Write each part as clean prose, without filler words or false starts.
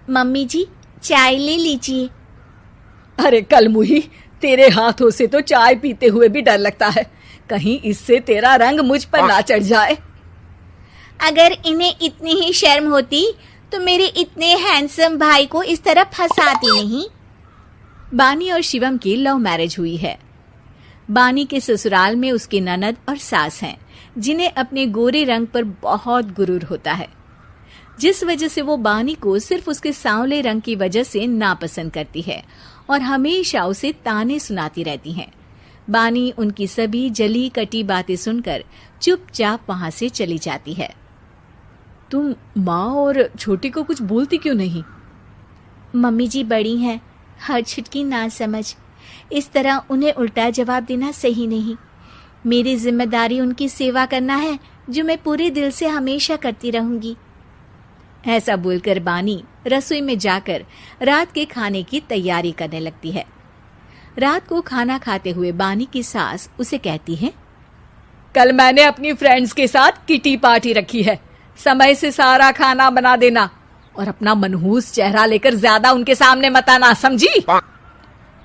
Mummy जी, चाय ले लीजिए। अरे कलमुही, तेरे हाथों से तो चाय पीते हुए भी डर लगता है, कहीं इससे तेरा रंग मुझ पर ना चढ़ जाए। अगर इन्हें इतनी ही शर्म होती तो मेरे इतने हैंडसम भाई को इस तरह फंसाती नहीं। बानी और शिवम की लव मैरिज हुई है। बानी के ससुराल में उसकी ननद और सास हैं, जिन्हें अपने गोरे रंग पर बहुत गुरूर होता है, जिस वजह से वो बानी को सिर्फ उसके सांवले रंग की वजह से नापसंद करती है और हमेशा उसे ताने सुनाती रहती हैं। बानी उनकी सभी जली कटी बातें सुनकर चुपचाप वहां से चली जाती है। तुम माँ और छोटी को कुछ बोलती क्यों नहीं? मम्मी जी बड़ी हैं, हर छुटकी ना समझ, इस तरह उन्हें उल्टा जवाब देना सही नहीं। मेरी जिम्मेदारी उनकी सेवा करना है, जो मैं पूरे दिल से हमेशा करती रहूंगी। ऐसा बोलकर बानी रसोई में जाकर रात के खाने की तैयारी करने लगती है। रात को खाना खाते हुए बानी की सास उसे कहती है, कल मैंने अपनी फ्रेंड्स के साथ किटी पार्टी रखी है, समय से सारा खाना बना देना और अपना मनहूस चेहरा लेकर ज्यादा उनके सामने मत आना, समझी?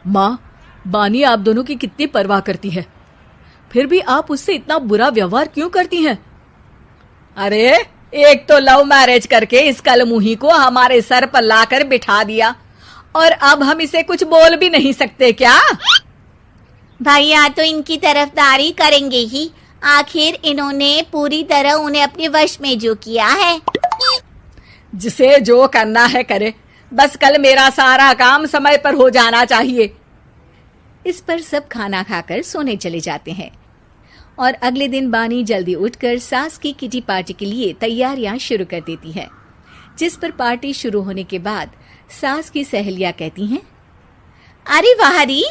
माँ, बानी आप दोनों की कितनी परवाह करती है, फिर भी आप उससे इतना बुरा व्यवहार क्यों करती हैं? अरे एक तो लव मैरिज करके इस कलमुही को हमारे सर पर लाकर बिठा दिया और अब हम इसे कुछ बोल भी नहीं सकते क्या? भैया तो इनकी तरफदारी करेंगे ही, आखिर इन्होंने पूरी तरह उन्हें अपने वश में जो किया है। जिसे जो करना है करे, बस कल मेरा सारा काम समय पर हो जाना चाहिए। इस पर सब खाना खाकर सोने चले जाते हैं और अगले दिन बानी जल्दी उठकर सास की किटी पार्टी के लिए तैयारियां शुरू कर देती है, जिस पर पार्टी शुरू होने के बाद सास की सहेलियां कहती हैं, अरे वाह री,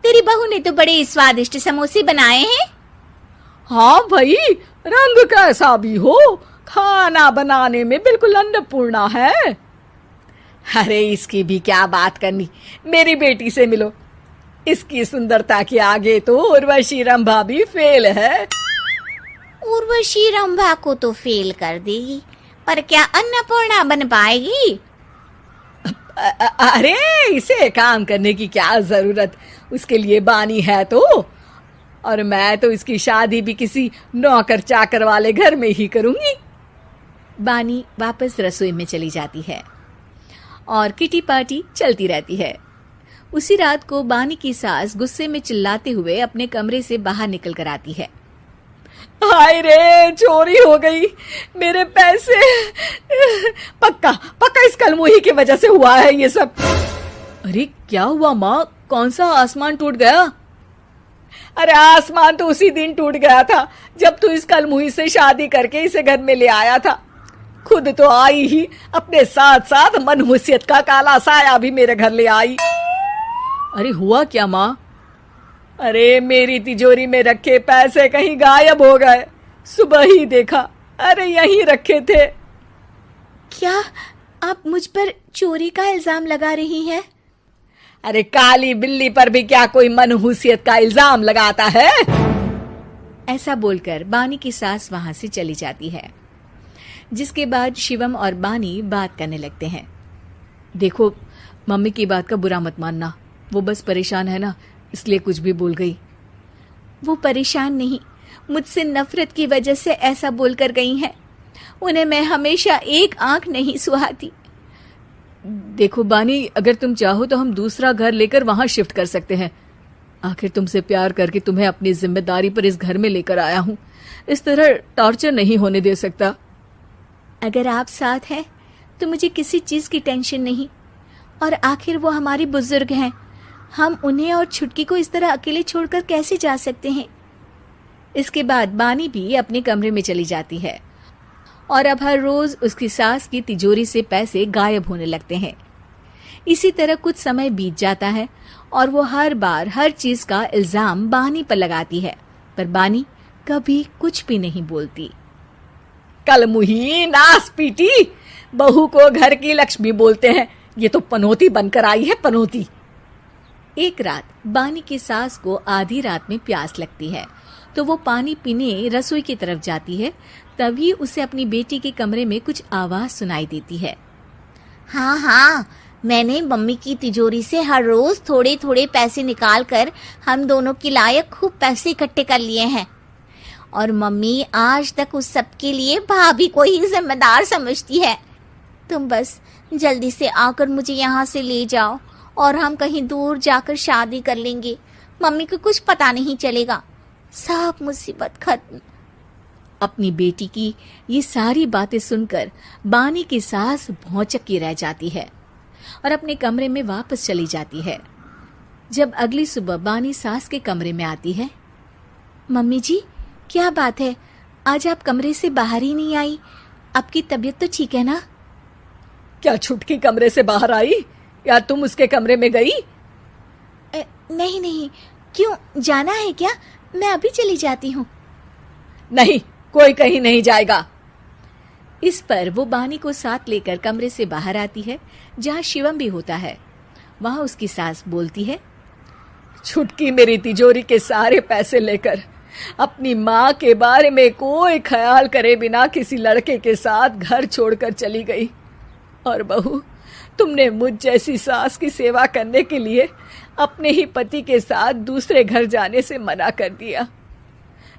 तेरी बहू ने तो बड़े स्वादिष्ट समोसे बनाए हैं। हाँ भाई, रंग कैसा भी हो, खाना बनाने में बिल्कुल अन्नपूर्णा है। अरे इसकी भी क्या बात करनी, मेरी बेटी से मिलो, इसकी सुंदरता के आगे तो उर्वशी रंभा भी फेल है। उर्वशी रंभा को तो फेल कर देगी, पर क्या अन्नपूर्णा बन पाएगी? अरे इसे काम करने की क्या जरूरत, उसके लिए बानी है तो, और मैं तो इसकी शादी भी किसी नौकर चाकर वाले घर में ही करूंगी। बानी वापस रसोई में चली जाती है और किटी पार्टी चलती रहती है। उसी रात को बानी की सास गुस्से में चिल्लाते हुए अपने कमरे से बाहर निकल कर आती है। हाय रे, चोरी हो गई मेरे पैसे, पक्का पक्का इस कलमुही की वजह से हुआ है ये सब। अरे क्या हुआ माँ, कौन सा आसमान टूट गया? अरे आसमान तो उसी दिन टूट गया था जब तू इस कलमुही से शादी करके इसे घर में ले आया था। खुद तो आई ही, अपने साथ साथ मनहूसियत का काला साया भी मेरे घर ले आई। अरे हुआ क्या माँ? अरे मेरी तिजोरी में रखे पैसे कहीं गायब हो गए, सुबह ही देखा, अरे यहीं रखे थे। क्या आप मुझ पर चोरी का इल्जाम लगा रही हैं? अरे काली बिल्ली पर भी क्या कोई मनहूसियत का इल्जाम लगाता है? ऐसा बोलकर बानी की सास वहां से चली जाती है, जिसके बाद शिवम और बानी बात करने लगते हैं। देखो, मम्मी की बात का बुरा मत मानना, वो बस परेशान है ना, इसलिए कुछ भी बोल गई। वो परेशान नहीं, मुझसे नफरत की वजह से ऐसा बोलकर गई हैं। उन्हें मैं हमेशा एक आंख नहीं सुहाती। देखो बानी, अगर तुम चाहो तो हम दूसरा घर लेकर वहां शिफ्ट कर सकते हैं। आखिर तुमसे प्यार करके तुम्हें अपनी जिम्मेदारी पर इस घर में लेकर आया हूं, इस तरह टॉर्चर नहीं होने दे सकता। अगर आप साथ हैं तो मुझे किसी चीज की टेंशन नहीं, और आखिर वो हमारे बुजुर्ग हैं, हम उन्हें और छुटकी को इस तरह अकेले छोड़कर कैसे जा सकते हैं। इसके बाद बानी भी अपने कमरे में चली जाती है और अब हर रोज उसकी सास की तिजोरी से पैसे गायब होने लगते हैं। इसी तरह कुछ समय बीत जाता है और वो हर बार हर चीज का इल्जाम बानी पर लगाती है, पर बानी कभी कुछ भी नहीं बोलती। कलमुही नास पीटी, बहू को घर की लक्ष्मी बोलते हैं, ये तो पनौती बनकर आई है, पनौती। एक रात बानी की सास को आधी रात में प्यास लगती है, तो वो पानी पीने रसोई की तरफ जाती है। तभी उसे अपनी बेटी के कमरे में कुछ आवाज सुनाई देती है। हाँ हाँ, मैंने मम्मी की तिजोरी से हर रोज थोड़े थोड़े पैसे निकाल कर हम दोनों के लायक खूब पैसे इकट्ठे कर लिए हैं। और मम्मी आज तक उस सब के लिए भाभी को ही जिम्मेदार समझती है। तुम बस जल्दी से आकर मुझे यहाँ से ले जाओ और हम कहीं दूर जाकर शादी कर लेंगे। मम्मी को कुछ पता नहीं चलेगा, सब मुसीबत खत्म। अपनी बेटी की ये सारी बातें सुनकर बानी की सास भौंचक्की रह जाती है और अपने कमरे में वापस चली जाती है। जब अगली सुबह बानी सास के कमरे में आती है, मम्मी जी, क्या बात है, आज आप कमरे से बाहर ही नहीं आई? आपकी तबीयत तो ठीक है ना? क्या छुटकी कमरे से बाहर आई या तुम उसके कमरे में गई? नहीं नहीं, क्यों, जाना है क्या? मैं अभी चली जाती हूँ। नहीं, कोई कहीं नहीं जाएगा। इस पर वो बानी को साथ लेकर कमरे से बाहर आती है, जहाँ शिवम भी होता है। वहां उसकी सास बोलती है, छुटकी मेरी तिजोरी के सारे पैसे लेकर अपनी माँ के बारे में कोई ख्याल करे बिना किसी लड़के के साथ घर छोड़कर चली गई। और बहू, तुमने मुझ जैसी सास की सेवा करने के लिए अपने ही पति के साथ दूसरे घर जाने से मना कर दिया।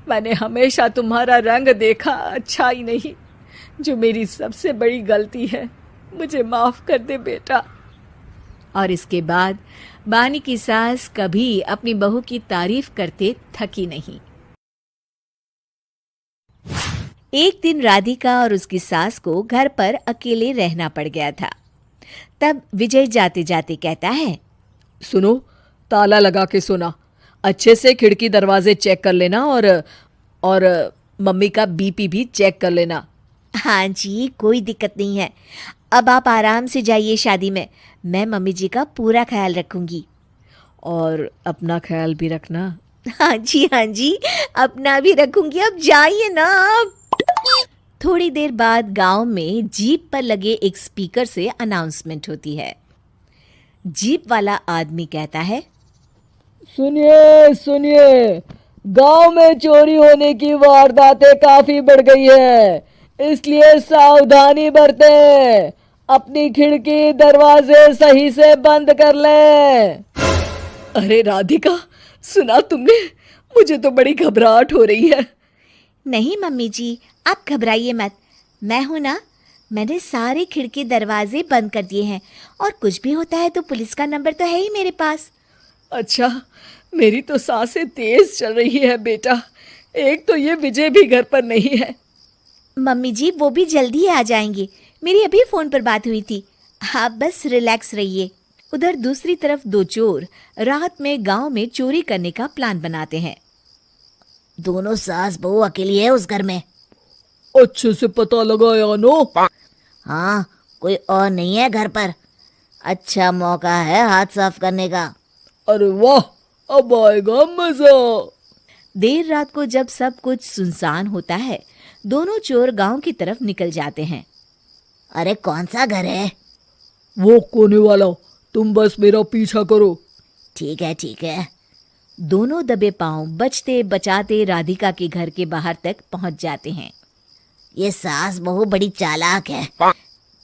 मैंने हमेशा तुम्हारा रंग देखा अच्छा ही नहीं, जो मेरी सबसे बड़ी गलती है। मुझे माफ कर दे बेटा। और इसके बाद बानी की सास कभी अपनी बहू की तारीफ करते थकी नहीं। एक दिन राधिका और उसकी सास को घर पर अकेले रहना पड़ गया था। तब विजय जाते जाते कहता है, सुनो, ताला लगा के सोना, अच्छे से खिड़की दरवाजे चेक कर लेना और मम्मी का बीपी भी चेक कर लेना। हाँ जी, कोई दिक्कत नहीं है। अब आप आराम से जाइए शादी में, मैं मम्मी जी का पूरा ख्याल रखूंगी। और अपना ख्याल भी रखना। हाँ जी, अपना भी रखूंगी। अब जाइए ना आप। थोड़ी देर बाद गांव में जीप पर लगे एक स्पीकर से अनाउंसमेंट होती है। जीप वाला आदमी कहता है, सुनिए सुनिए, गांव में चोरी होने की वारदातें काफी बढ़ गई है, इसलिए सावधानी बरतें। अपनी खिड़की दरवाजे सही से बंद कर लें। अरे राधिका, सुना तुमने? मुझे तो बड़ी घबराहट हो रही है। नहीं मम्मी जी, आप घबराइए मत, मैं हूं ना। मैंने सारे खिड़की दरवाजे बंद कर दिए हैं, और कुछ भी होता है तो पुलिस का नंबर तो है ही मेरे पास। अच्छा, मेरी तो सांसें तेज चल रही है बेटा। एक तो ये विजय भी घर पर नहीं है। मम्मी जी, वो भी जल्दी आ जाएंगे, मेरी अभी फोन पर बात हुई थी। आप बस रिलैक्स रहिए। उधर दूसरी तरफ दो चोर रात में गांव में चोरी करने का प्लान बनाते हैं। दोनों सास बहू अकेली है उस घर में। अच्छे से पता लगाया नो? हाँ, कोई और नहीं है घर पर। अच्छा मौका है हाथ साफ करने का। अरे वाह, अब आएगा मजा। देर रात को जब सब कुछ सुनसान होता है, दोनों चोर गांव की तरफ निकल जाते हैं। अरे कौन सा घर है? वो कोने वाला, तुम बस मेरा पीछा करो। ठीक है। दोनों दबे पांव बचते बचाते राधिका के घर के बाहर तक पहुंच जाते हैं। ये सास बहू बड़ी चालाक है,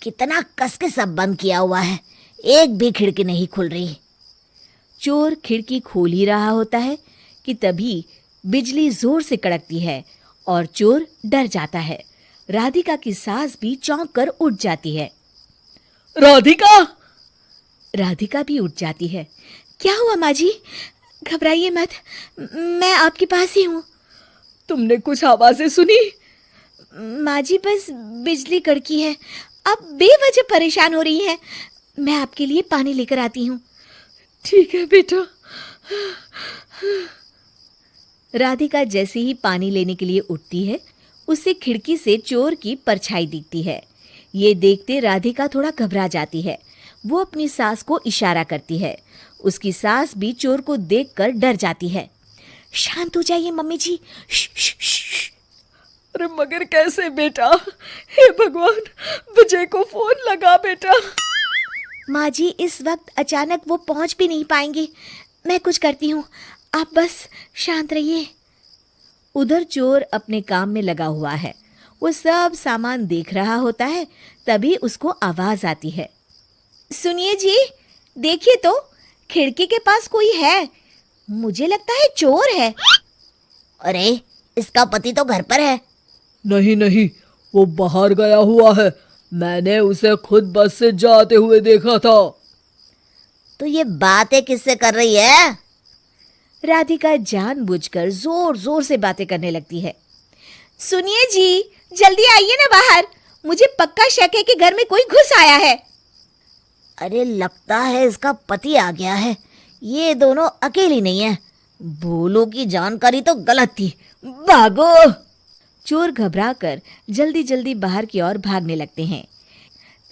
कितना कस के सब बंद किया हुआ है, एक भी खिड़की नहीं खुल रही। चोर खिड़की खोल ही रहा होता है कि तभी बिजली जोर से कड़कती है और चोर डर जाता है। राधिका की सास भी चौंक कर उठ जाती है। राधिका भी उठ जाती है। क्या हुआ माँ जी? घबराइए मत, मैं आपके पास ही हूँ। तुमने कुछ आवाजें सुनी? माँ जी, बस बिजली कड़की है, आप बेवजह परेशान हो रही हैं। मैं आपके लिए पानी लेकर आती हूँ। ठीक है बेटा। राधिका जैसे ही पानी लेने के लिए उठती है, उसे खिड़की से चोर की परछाई दिखती है। ये देखते राधिका थोड़ा घबरा जाती है। वो अपनी सास को इशारा करती है। उसकी सास भी चोर को देखकर डर जाती है। शांत हो जाइए मम्मी जी। श्श। अरे मगर कैसे बेटा? हे भगवान, विजय को फोन लगा बेटा। माँ जी, इस वक्त अचानक वो पहुंच भी नहीं पाएंगे, मैं कुछ करती हूँ, आप बस शांत रहिए। उधर चोर अपने काम में लगा हुआ है। वो सब सामान देख रहा होता है। तभी उसको आवाज आती है। सुनिए जी, देखिए तो खिड़की के पास कोई है। मुझे लगता है चोर है। अरे, इसका पति तो घर पर है। नहीं नहीं, वो बाहर गया हुआ है। मैंने उसे खुद बस से जाते हुए देखा था। तो ये बातें किससे कर रही है? राधिका जानबूझकर जोर जोर से बातें करने लगती है। सुनिए जी, जल्दी आइए ना बाहर। मुझे पक्का शक है कि घर में कोई घुस आया है। अरे, लगता है इसका पति आ गया है। ये दोनों अकेली नहीं है। भोलू की जानकारी तो गलत थी। भागो। चोर घबराकर जल्दी जल्दी बाहर की ओर भागने लगते हैं।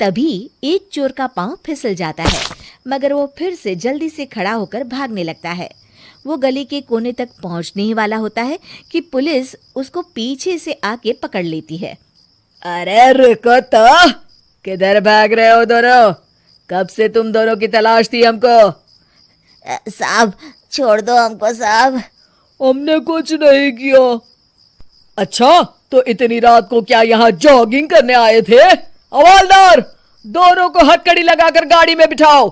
तभी एक चोर का पांव फिसल जाता है, मगर वो फिर से जल्दी से खड़ा होकर भागने लगता है। वो गली के कोने तक पहुंचने ही वाला होता है कि पुलिस उसको पीछे से आके पकड़ लेती है। अरे रुको तो, किधर भाग रहे हो दोनों? कब से तुम दोनों की तलाश थी हमको? साहब, छोड़ दो हमको साहब। हमने कुछ नहीं किया। अच्छा, तो इतनी रात को क्या यहाँ जॉगिंग करने आए थे? हवलदार, दोनों को हथकड़ी लगाकर गाड़ी में बिठाओ।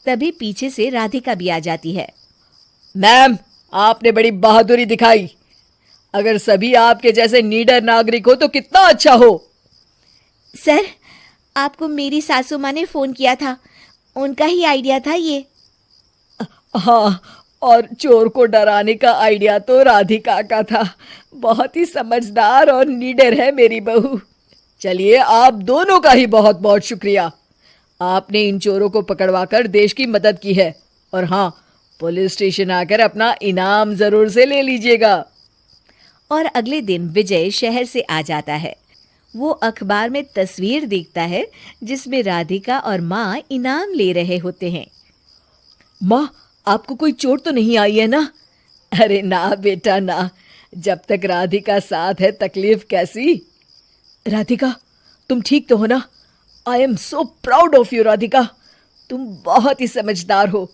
तभी पीछे से राधिका भी आ जाती है। मैम, आपने बड़ी बहादुरी दिखाई। अगर सभी आपके जैसे नीडर नागरिक हो तो कितना अच्छा हो। सर, आपको मेरी सासू माँ ने फोन किया था। उनका ही आइडिया था ये। हाँ, और चोर को डराने का आइडिया तो राधिका का था। बहुत ही समझदार और नीडर है मेरी बहू। चलिए, आप दोनों का ही बहुत बहुत शुक्रिया। आपने इन चोरों को पकड़वाकर देश की मदद की है। और हाँ, पुलिस स्टेशन आकर अपना इनाम जरूर से ले लीजिएगा। और अगले दिन विजय शहर से आ जाता है। वो अखबार में तस्वीर देखता है जिसमें राधिका और माँ इनाम ले रहे होते हैं। माँ, आपको कोई चोट तो नहीं आई है ना? अरे ना बेटा ना, जब तक राधिका साथ है तकलीफ कैसी। राधिका, तुम ठीक तो हो ना? I am so proud of you Radhika. तुम बहुत ही समझदार हो।